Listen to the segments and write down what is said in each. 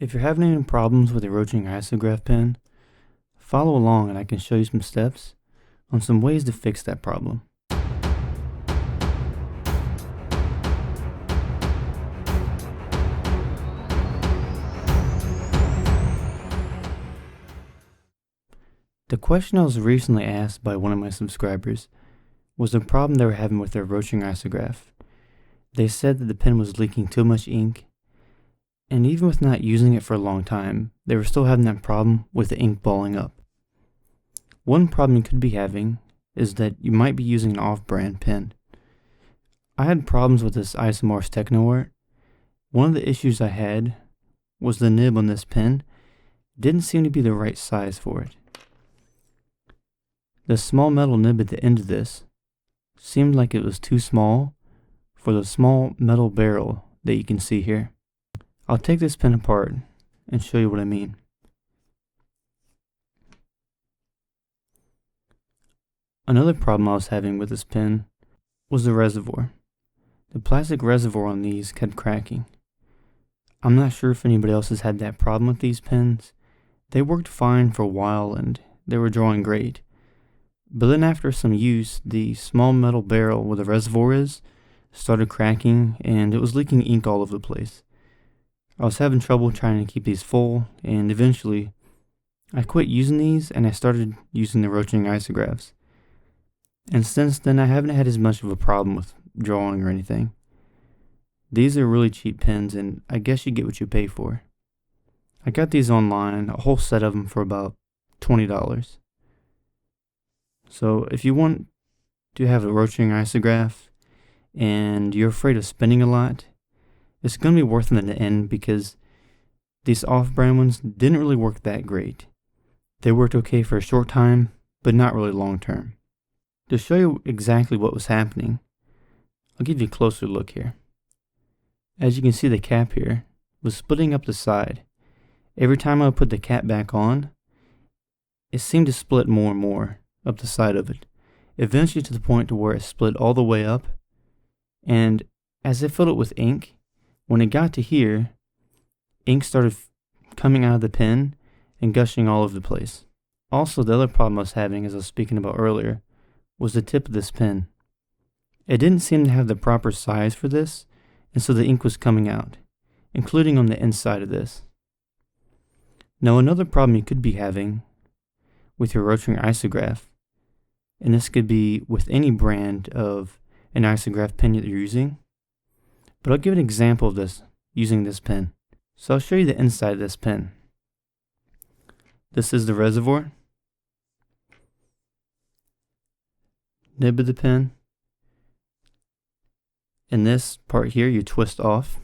If you're having any problems with a Rotring Isograph pen, follow along and I can show you some steps on some ways to fix that problem. The question I was recently asked by one of my subscribers was a problem they were having with their Rotring Isograph. They said that the pen was leaking too much ink, and even with not using it for a long time, they were still having that problem with the ink balling up. One problem you could be having is that you might be using an off-brand pen. I had problems with this Isomorphs Techno Art. One of the issues I had was the nib on this pen didn't seem to be the right size for it. The small metal nib at the end of this seemed like it was too small for the small metal barrel that you can see here. I'll take this pen apart and show you what I mean. Another problem I was having with this pen was the reservoir. The plastic reservoir on these kept cracking. I'm not sure if anybody else has had that problem with these pens. They worked fine for a while and they were drawing great. But then after some use, the small metal barrel where the reservoir is started cracking and it was leaking ink all over the place. I was having trouble trying to keep these full, and eventually I quit using these and I started using the Rotring Isographs. And since then I haven't had as much of a problem with drawing or anything. These are really cheap pens and I guess you get what you pay for. I got these online, a whole set of them for about $20. So if you want to have a Rotring Isograph and you're afraid of spending a lot, it's going to be worth it in the end because these off-brand ones didn't really work that great. They worked okay for a short time, but not really long term. To show you exactly what was happening, I'll give you a closer look here. As you can see, the cap here was splitting up the side. Every time I would put the cap back on, it seemed to split more and more up the side of it, eventually to the point to where it split all the way up, and as I filled it with ink, when it got to here, ink started coming out of the pen and gushing all over the place. Also, the other problem I was having, as I was speaking about earlier, was the tip of this pen. It didn't seem to have the proper size for this, and so the ink was coming out, including on the inside of this. Now, another problem you could be having with your Rotring Isograph, and this could be with any brand of an isograph pen that you're using, but I'll give an example of this using this pen. So I'll show you the inside of this pen. This is the reservoir, nib of the pen, and this part here you twist off.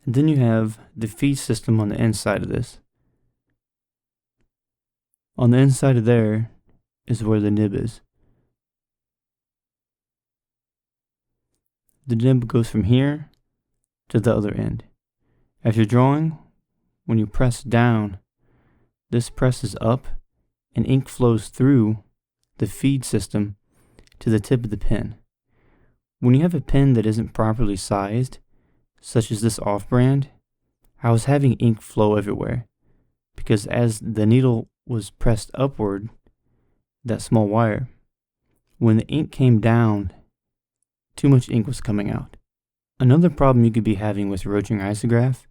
And then you have the feed system on the inside of this. On the inside of there is where the nib is. The nib goes from here to the other end. As you're drawing, when you press down, this presses up and ink flows through the feed system to the tip of the pen. When you have a pen that isn't properly sized, such as this off-brand, I was having ink flow everywhere because as the needle was pressed upward, that small wire, when the ink came down, too much ink was coming out. Another problem you could be having with your Rotring Isograph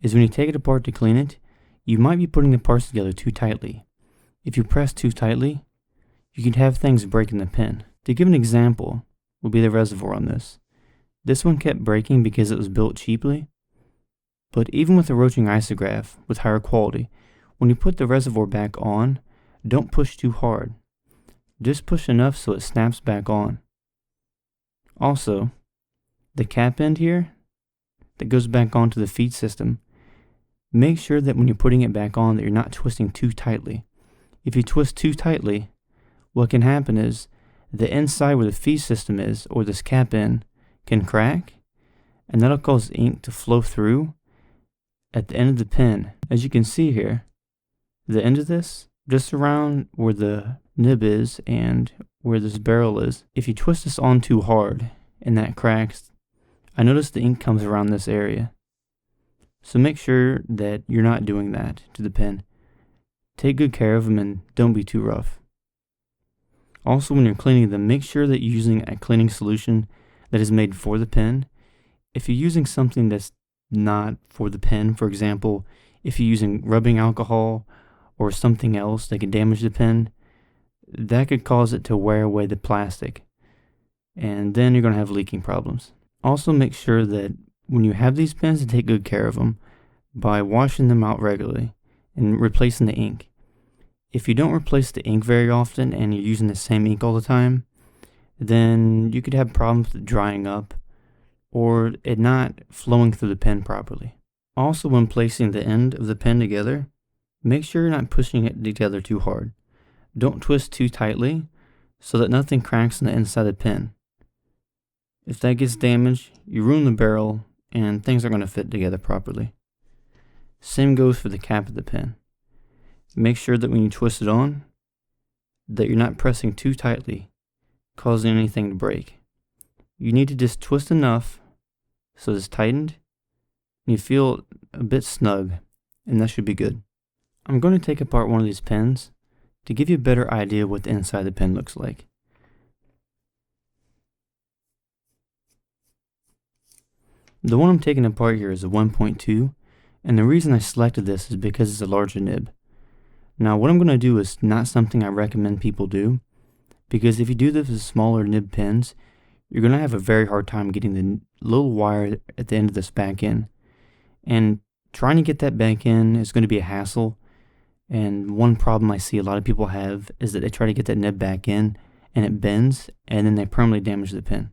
is when you take it apart to clean it, you might be putting the parts together too tightly. If you press too tightly, you could have things break in the pen. To give an example would be the reservoir on this. This one kept breaking because it was built cheaply, but even with a Rotring Isograph with higher quality, when you put the reservoir back on, don't push too hard. Just push enough so it snaps back on. Also, the cap end here that goes back onto the feed system, make sure that when you're putting it back on that you're not twisting too tightly. If you twist too tightly, what can happen is the inside where the feed system is, or this cap end, can crack, and that'll cause ink to flow through at the end of the pen. As you can see here, the end of this, just around where the nib is and where this barrel is. If you twist this on too hard and that cracks, I notice the ink comes around this area. So make sure that you're not doing that to the pen. Take good care of them and don't be too rough. Also, when you're cleaning them, make sure that you're using a cleaning solution that is made for the pen. If you're using something that's not for the pen, for example, if you're using rubbing alcohol or something else that can damage the pen, that could cause it to wear away the plastic, and then you're going to have leaking problems. Also, make sure that when you have these pens, to take good care of them by washing them out regularly and replacing the ink. If you don't replace the ink very often and you're using the same ink all the time, then you could have problems with it drying up or it not flowing through the pen properly. Also, when placing the end of the pen together, make sure you're not pushing it together too hard. Don't twist too tightly so that nothing cracks on the inside of the pen. If that gets damaged, you ruin the barrel and things aren't going to fit together properly. Same goes for the cap of the pen. Make sure that when you twist it on, that you're not pressing too tightly, causing anything to break. You need to just twist enough so it's tightened and you feel a bit snug, and that should be good. I'm going to take apart one of these pens to give you a better idea what the inside of the pen looks like. The one I'm taking apart here is a 1.2, and the reason I selected this is because it's a larger nib. Now what I'm going to do is not something I recommend people do, because if you do this with smaller nib pens, you're going to have a very hard time getting the little wire at the end of this back in. And trying to get that back in is going to be a hassle, and one problem I see a lot of people have is that they try to get that nib back in and it bends, and then they permanently damage the pen.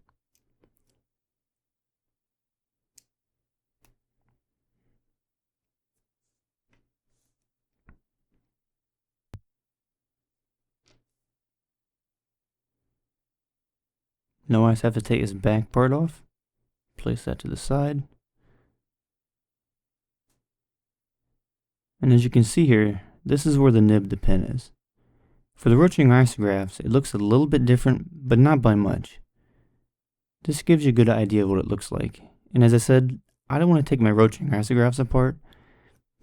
Now I just have to take this back part off, place that to the side. And as you can see here, this is where the nib of the pen is. For the Rotring Isographs, it looks a little bit different, but not by much. This gives you a good idea of what it looks like. And as I said, I don't want to take my Rotring Isographs apart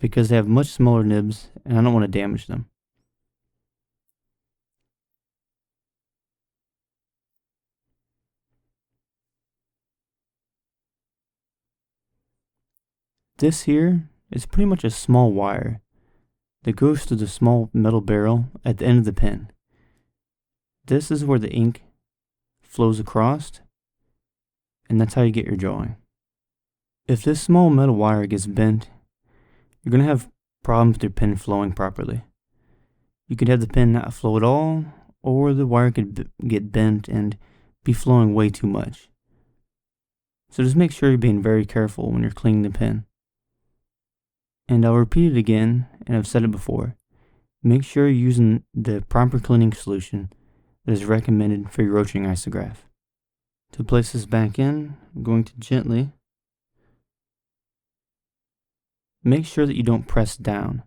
because they have much smaller nibs and I don't want to damage them. This here is pretty much a small wire that goes through the small metal barrel at the end of the pen. This is where the ink flows across, and that's how you get your drawing. If this small metal wire gets bent, you're going to have problems with your pen flowing properly. You could have the pen not flow at all, or the wire could get bent and be flowing way too much. So just make sure you're being very careful when you're cleaning the pen. And I'll repeat it again, and I've said it before. Make sure you're using the proper cleaning solution that is recommended for your Rotring Isograph. To place this back in, I'm going to gently make sure that you don't press down.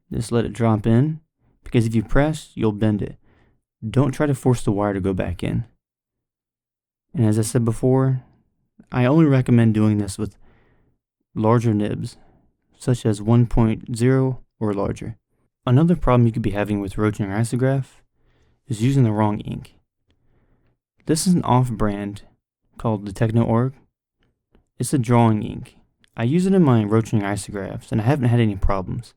Just let it drop in, because if you press, you'll bend it. Don't try to force the wire to go back in. And as I said before, I only recommend doing this with larger nibs, such as 1.0 or larger. Another problem you could be having with Rotring Isograph is using the wrong ink. This is an off-brand called the Techno-Org. It's a drawing ink. I use it in my Rotring Isographs and I haven't had any problems.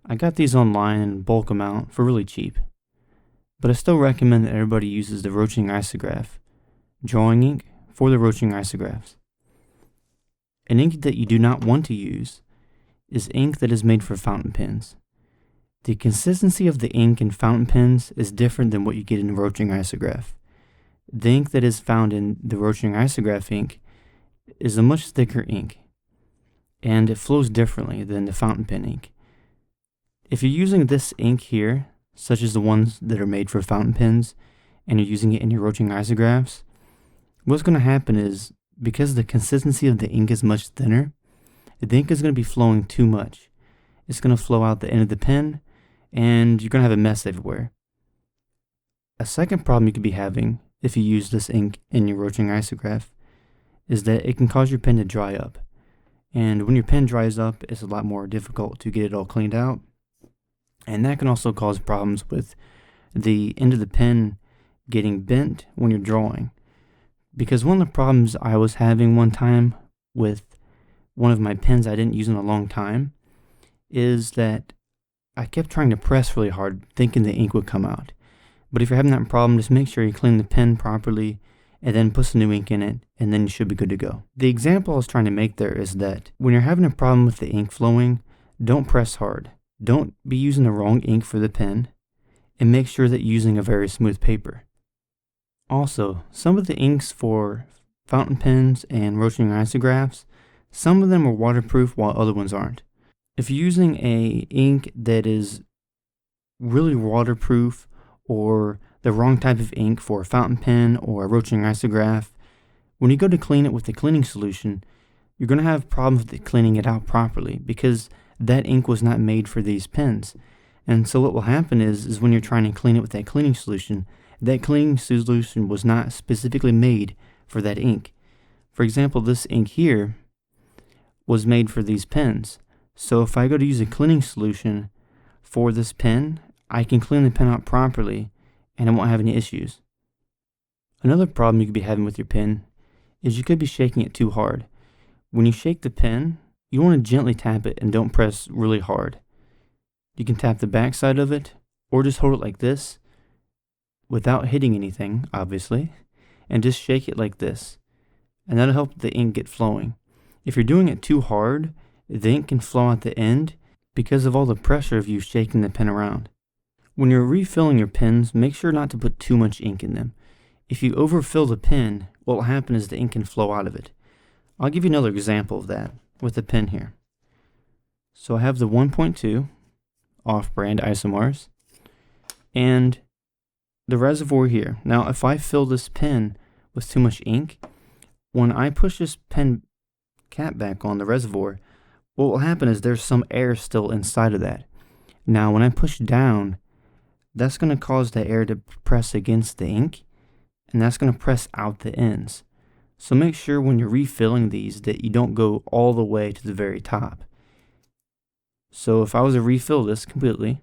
I got these online in bulk amount for really cheap. But I still recommend that everybody uses the Rotring Isograph drawing ink for the Rotring Isographs. An ink that you do not want to use is ink that is made for fountain pens. The consistency of the ink in fountain pens is different than what you get in the Rotring Isograph. The ink that is found in the Rotring Isograph ink is a much thicker ink, and it flows differently than the fountain pen ink. If you're using this ink here, such as the ones that are made for fountain pens, and you're using it in your Rotring Isographs, what's going to happen is, because the consistency of the ink is much thinner, the ink is going to be flowing too much. It's going to flow out the end of the pen, and you're going to have a mess everywhere. A second problem you could be having if you use this ink in your Rotring Isograph is that it can cause your pen to dry up. And when your pen dries up, it's a lot more difficult to get it all cleaned out. And that can also cause problems with the end of the pen getting bent when you're drawing. Because one of the problems I was having one time with one of my pens I didn't use in a long time is that I kept trying to press really hard thinking the ink would come out. But if you're having that problem, just make sure you clean the pen properly and then put some new ink in it, and then you should be good to go. The example I was trying to make there is that when you're having a problem with the ink flowing, don't press hard. Don't be using the wrong ink for the pen, and make sure that you're using a very smooth paper. Also, some of the inks for fountain pens and Rotring Isographs, some of them are waterproof while other ones aren't. If you're using an ink that is really waterproof or the wrong type of ink for a fountain pen or a Rotring Isograph, when you go to clean it with the cleaning solution, you're going to have problems with cleaning it out properly because that ink was not made for these pens. And so what will happen is when you're trying to clean it with that cleaning solution was not specifically made for that ink. For example, this ink here was made for these pens. So if I go to use a cleaning solution for this pen, I can clean the pen out properly and I won't have any issues. Another problem you could be having with your pen is you could be shaking it too hard. When you shake the pen, you want to gently tap it and don't press really hard. You can tap the back side of it or just hold it like this without hitting anything, obviously, and just shake it like this. And that'll help the ink get flowing. If you're doing it too hard, the ink can flow out the end because of all the pressure of you shaking the pen around. When you're refilling your pens, make sure not to put too much ink in them. If you overfill the pen, what will happen is the ink can flow out of it. I'll give you another example of that with the pen here. So I have the 1.2 off-brand Isomars and the reservoir here. Now if I fill this pen with too much ink, when I push this pen cap back on the reservoir, what will happen is there's some air still inside of that. Now when I push down, that's going to cause the air to press against the ink, and that's going to press out the ends. So make sure when you're refilling these that you don't go all the way to the very top. So if I was to refill this completely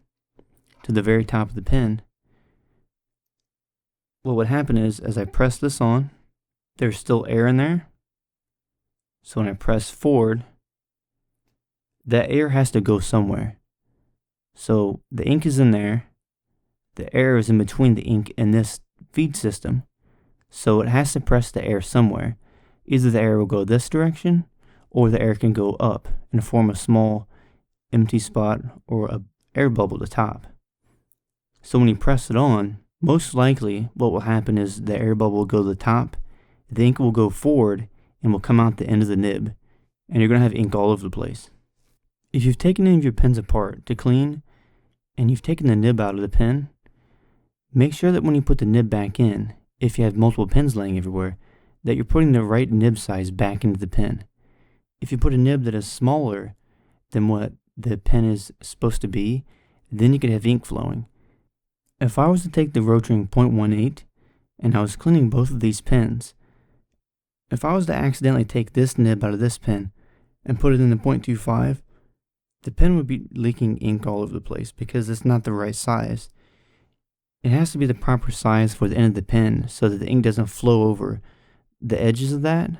to the very top of the pen, what would happen is as I press this on, there's still air in there. So when I press forward, that air has to go somewhere. So the ink is in there. The air is in between the ink and this feed system. So it has to press the air somewhere. Either the air will go this direction or the air can go up and form a small empty spot or an air bubble at the top. So when you press it on, most likely what will happen is the air bubble will go to the top, the ink will go forward and will come out the end of the nib, and you're going to have ink all over the place. If you've taken any of your pens apart to clean and you've taken the nib out of the pen, make sure that when you put the nib back in, if you have multiple pens laying everywhere, that you're putting the right nib size back into the pen. If you put a nib that is smaller than what the pen is supposed to be, then you could have ink flowing. If I was to take the Rotring .18 and I was cleaning both of these pens, if I was to accidentally take this nib out of this pen and put it in the .25, the pen would be leaking ink all over the place because it's not the right size. It has to be the proper size for the end of the pen so that the ink doesn't flow over the edges of that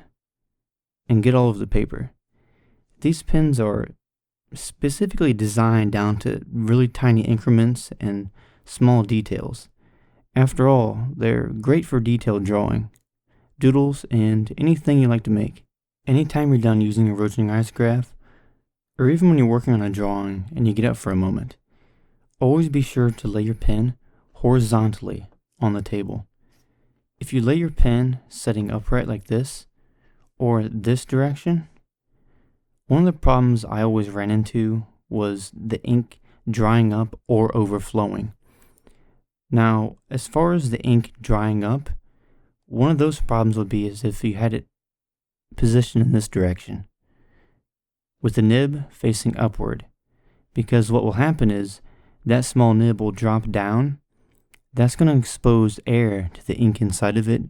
and get all over the paper. These pens are specifically designed down to really tiny increments and small details. After all, they're great for detailed drawing, doodles, and anything you like to make. Anytime you're done using a Rotring Isograph, or even when you're working on a drawing and you get up for a moment, always be sure to lay your pen horizontally on the table. If you lay your pen setting upright like this, or this direction, one of the problems I always ran into was the ink drying up or overflowing. Now, as far as the ink drying up, one of those problems would be as if you had it positioned in this direction, with the nib facing upward, because what will happen is that small nib will drop down That's going to expose air to the ink inside of it,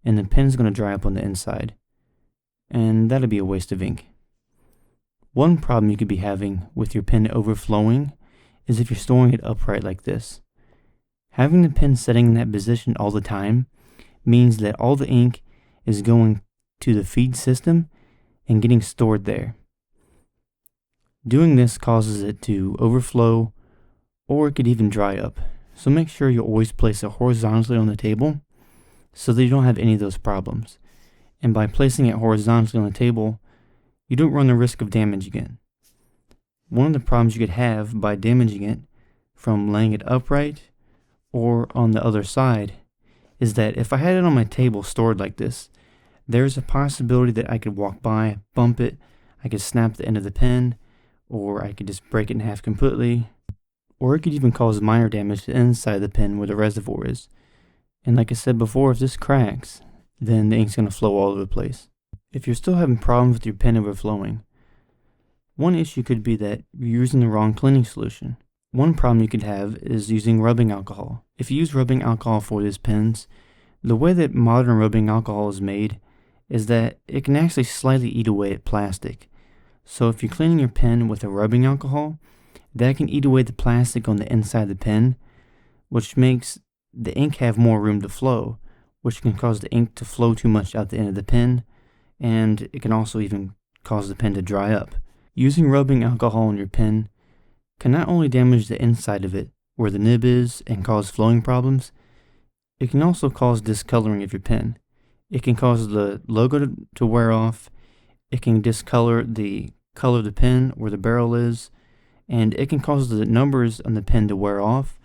and the pen's going to dry up on the inside, and that'll be a waste of ink. One problem you could be having with your pen overflowing is if you're storing it upright like this. Having the pen setting in that position all the time means that all the ink is going to the feed system and getting stored there. Doing this causes it to overflow, or it could even dry up. So make sure you always place it horizontally on the table so that you don't have any of those problems. And by placing it horizontally on the table, you don't run the risk of damaging it. One of the problems you could have by damaging it from laying it upright or on the other side is that if I had it on my table stored like this, there's a possibility that I could walk by, bump it, I could snap the end of the pen, or I could just break it in half completely, or it could even cause minor damage to the inside of the pen where the reservoir is. And like I said before, if this cracks, then the ink's going to flow all over the place. If you're still having problems with your pen overflowing, one issue could be that you're using the wrong cleaning solution. One problem you could have is using rubbing alcohol. If you use rubbing alcohol for these pens, the way that modern rubbing alcohol is made is that it can actually slightly eat away at plastic. So if you're cleaning your pen with a rubbing alcohol, that can eat away the plastic on the inside of the pen, which makes the ink have more room to flow, which can cause the ink to flow too much out the end of the pen, and it can also even cause the pen to dry up. Using rubbing alcohol on your pen can not only damage the inside of it, where the nib is, and cause flowing problems, it can also cause discoloring of your pen. It can cause the logo to wear off, it can discolor the color of the pen where the barrel is, and it can cause the numbers on the pen to wear off.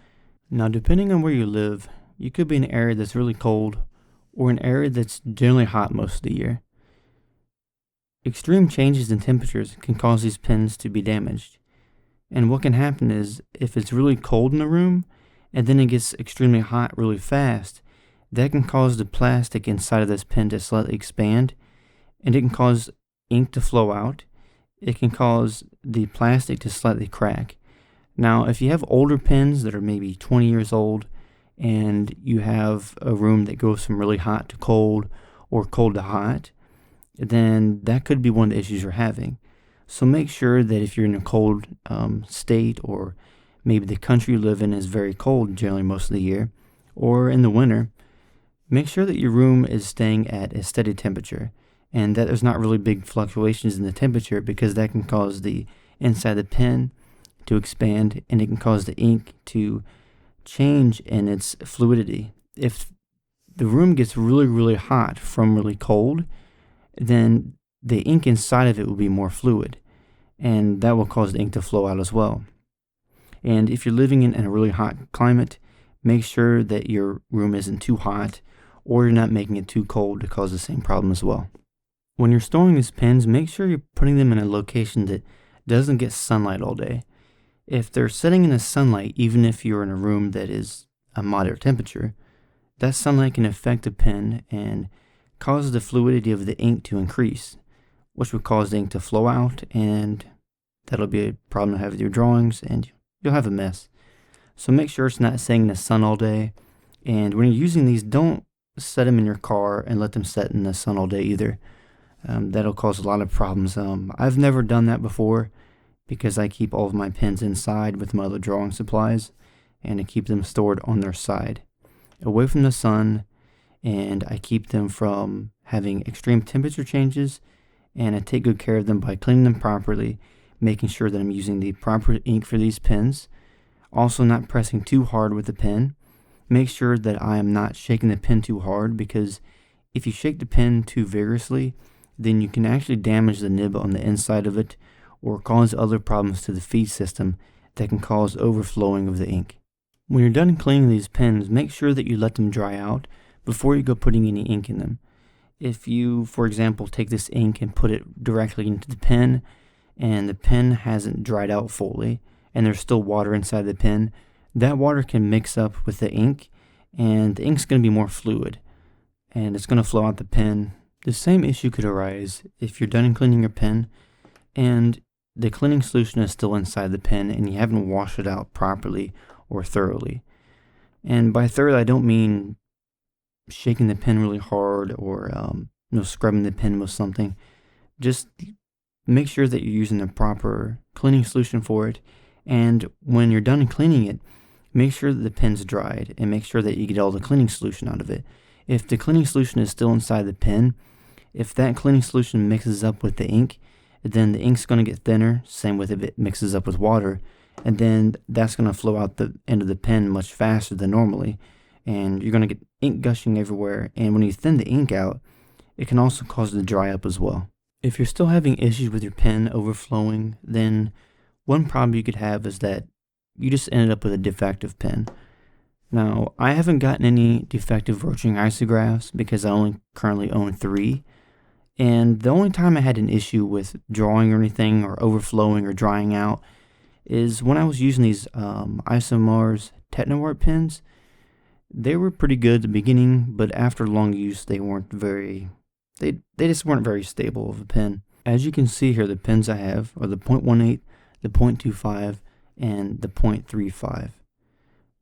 Now, depending on where you live, you could be in an area that's really cold, or an area that's generally hot most of the year. Extreme changes in temperatures can cause these pens to be damaged. And what can happen is, if it's really cold in the room, and then it gets extremely hot really fast, that can cause the plastic inside of this pen to slightly expand, and it can cause ink to flow out. It can cause the plastic to slightly crack. Now, if you have older pens that are maybe 20 years old, and you have a room that goes from really hot to cold, or cold to hot, then that could be one of the issues you're having. So make sure that if you're in a cold state, or maybe the country you live in is very cold generally most of the year, or in the winter, make sure that your room is staying at a steady temperature, and that there's not really big fluctuations in the temperature, because that can cause the inside of the pen to expand, and it can cause the ink to change in its fluidity. If the room gets really, really hot from really cold, then the ink inside of it will be more fluid, and that will cause the ink to flow out as well. And if you're living in a really hot climate, make sure that your room isn't too hot, or you're not making it too cold to cause the same problem as well. When you're storing these pens, make sure you're putting them in a location that doesn't get sunlight all day. If they're sitting in the sunlight, even if you're in a room that is a moderate temperature, that sunlight can affect the pen and cause the fluidity of the ink to increase, which will cause the ink to flow out, and that'll be a problem to have with your drawings, and you'll have a mess. So make sure it's not sitting in the sun all day, and when you're using these, don't set them in your car and let them sit in the sun all day either. That'll cause a lot of problems. I've never done that before, because I keep all of my pens inside with my other drawing supplies, and I keep them stored on their side, away from the sun, and I keep them from having extreme temperature changes, and I take good care of them by cleaning them properly, making sure that I'm using the proper ink for these pens, also not pressing too hard with the pen. Make sure that I am not shaking the pen too hard, because if you shake the pen too vigorously, then you can actually damage the nib on the inside of it, or cause other problems to the feed system that can cause overflowing of the ink. When you're done cleaning these pens, make sure that you let them dry out before you go putting any ink in them. If you, for example, take this ink and put it directly into the pen, and the pen hasn't dried out fully, and there's still water inside the pen, that water can mix up with the ink, and the ink's going to be more fluid, and it's going to flow out the pen. The same issue could arise if you're done cleaning your pen, and the cleaning solution is still inside the pen, and you haven't washed it out properly or thoroughly. And by third, I don't mean shaking the pen really hard or scrubbing the pen with something. Just make sure that you're using the proper cleaning solution for it. And when you're done cleaning it, make sure that the pen's dried and make sure that you get all the cleaning solution out of it. If the cleaning solution is still inside the pen, if that cleaning solution mixes up with the ink, then the ink's going to get thinner. Same with if it mixes up with water. And then that's going to flow out the end of the pen much faster than normally. And you're going to get ink gushing everywhere. And when you thin the ink out, it can also cause it to dry up as well. If you're still having issues with your pen overflowing, then one problem you could have is that you just ended up with a defective pen. Now, I haven't gotten any defective Rotring Isographs because I only currently own 3. And the only time I had an issue with drawing or anything or overflowing or drying out is when I was using these Isomars Technoart pens. They were pretty good at the beginning, but after long use, they weren't very... They just weren't very stable of a pen. As you can see here, the pens I have are the .18, the .25, and the .35.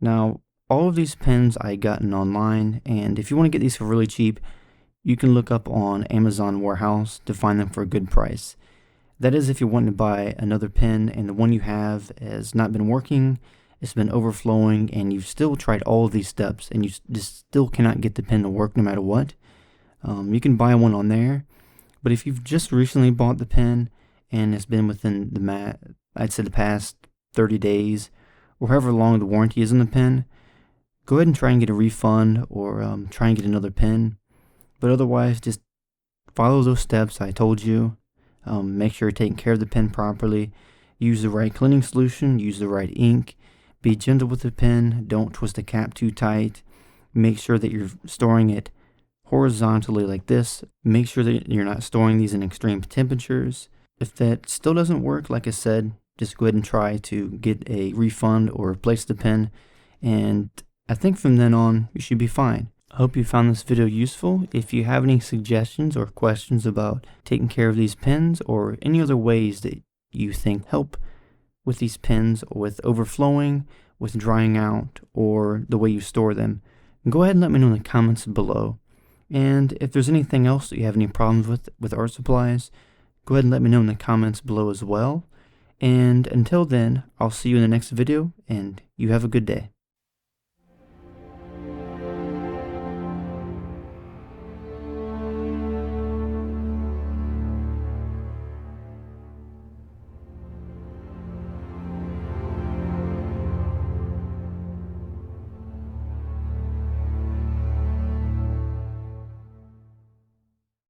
Now, all of these pens I gotten online, and if you want to get these for really cheap, you can look up on Amazon Warehouse to find them for a good price. That is if you're wanting to buy another pen and the one you have has not been working, it's been overflowing, and you've still tried all of these steps and you just still cannot get the pen to work no matter what. You can buy one on there, but if you've just recently bought the pen and it's been within I'd say the past 30 days or however long the warranty is on the pen, go ahead and try and get a refund or try and get another pen. But otherwise, just follow those steps I told you. Make sure you're taking care of the pen properly. Use the right cleaning solution. Use the right ink. Be gentle with the pen. Don't twist the cap too tight. Make sure that you're storing it horizontally like this. Make sure that you're not storing these in extreme temperatures. If that still doesn't work, like I said, just go ahead and try to get a refund or replace the pen. And I think from then on, you should be fine. I hope you found this video useful. If you have any suggestions or questions about taking care of these pens or any other ways that you think help with these pens, with overflowing, with drying out, or the way you store them, go ahead and let me know in the comments below. And if there's anything else that you have any problems with art supplies, go ahead and let me know in the comments below as well. And until then, I'll see you in the next video, and you have a good day.